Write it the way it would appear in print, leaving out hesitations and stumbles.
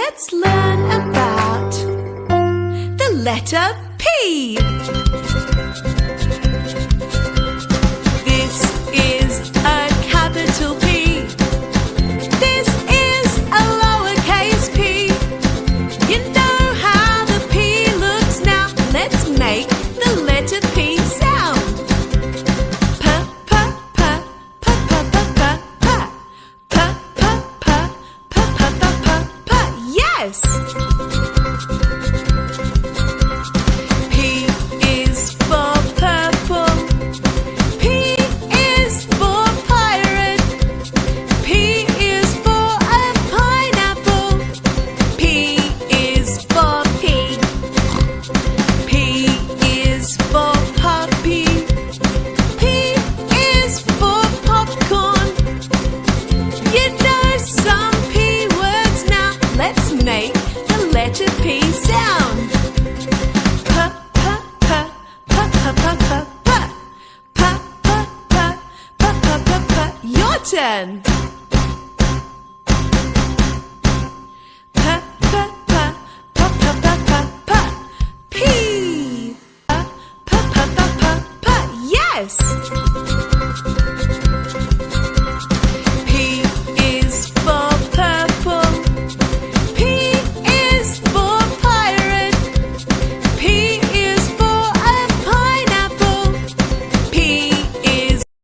let's learn about the letter P. This is a capital P. This is a lowercase p. You know how the P looks now. Let's make the letter P sound. P, p, p, p, p, p, p, p, p, p, p, p, p, p, p. Yes! P is for purple. P is for pirate. P is for a pineapple. P is for pig. P is for puppy. P is for popcorn. You know some P words now. Let's make the letter P sound. P, p, p, p, p, p, p, p. P, p, p, p, p, p, p. Your turn. P, p, p, p, p, p, p, p. P, p, p, p, p, p. Yes!